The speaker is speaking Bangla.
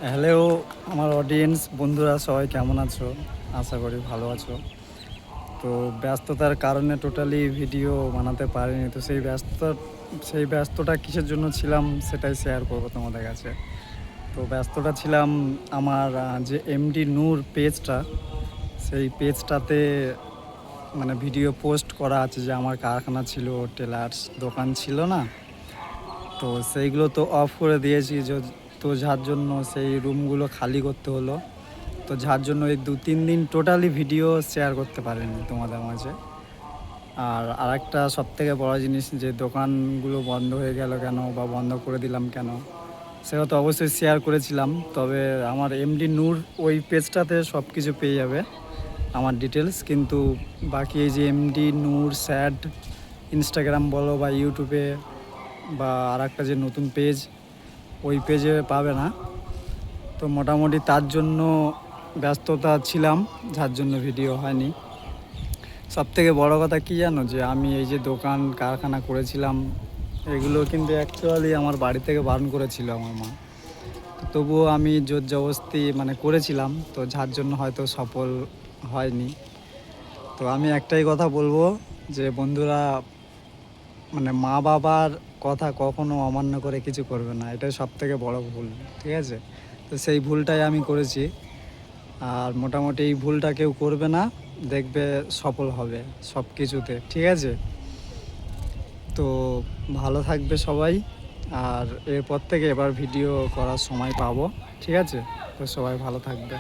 হ্যালো আমার অডিয়েন্স বন্ধুরা, সবাই কেমন আছো? আশা করি ভালো আছো। তো ব্যস্ততার কারণে টোটালি ভিডিও বানাতে পারিনি। তো সেই ব্যস্ততা কিসের জন্য ছিলাম সেটাই শেয়ার করবো তোমাদের কাছে। তো ব্যস্ততা ছিলাম আমার যে এমডি নূর পেজটা, সেই পেজটাতে মানে ভিডিও পোস্ট করা আছে যে আমার কারখানা ছিল, টেলার্স দোকান ছিল না, তো সেইগুলো তো অফ করে দিয়েছি। তো যার জন্য সেই রুমগুলো খালি করতে হলো। তো যার জন্য এই 2-3 দিন টোটালি ভিডিও শেয়ার করতে পারিনি তোমাদের মাঝে। আর আরেকটা সবথেকে বড় জিনিস, যে দোকানগুলো বন্ধ হয়ে গেল কেন বা বন্ধ করে দিলাম কেন, সেটা তো অবশ্যই শেয়ার করেছিলাম। তবে আমার এমডি নূর ওই পেজটাতে সব কিছু পেয়ে যাবে, আমার ডিটেলস। কিন্তু বাকি এই যে এমডি নূর স্যাড ইনস্টাগ্রাম বলো বা ইউটিউবে বা আরেকটা যে নতুন পেজ, ওই পেজে পাবে না। তো মোটামুটি তার জন্য ব্যস্ততা ছিলাম, যার জন্য ভিডিও হয়নি। সবথেকে বড় কথা কী জানো, যে আমি এই যে দোকান কারখানা করেছিলাম, এগুলো কিন্তু অ্যাকচুয়ালি আমার বাড়ি থেকে বারণ করেছিল আমার মা। তবুও আমি জোর জবরদস্তি মানে করেছিলাম, তো যার জন্য হয়তো সফল হয়নি। তো আমি একটাই কথা বলবো, যে বন্ধুরা মানে মা বাবার কথা কখনো অমান্য করে কিছু করবে না, এটাই সবথেকে বড় ভুল, ঠিক আছে? তো সেই ভুলটাই আমি করেছি। আর মোটামুটি এই ভুলটা কেউ করবে না, দেখবে সফল হবে সব কিছুতে, ঠিক আছে? তো ভালো থাকবে সবাই। আর এরপর থেকে এবার ভিডিও করার সময় পাবো, ঠিক আছে? তো সবাই ভালো থাকবে।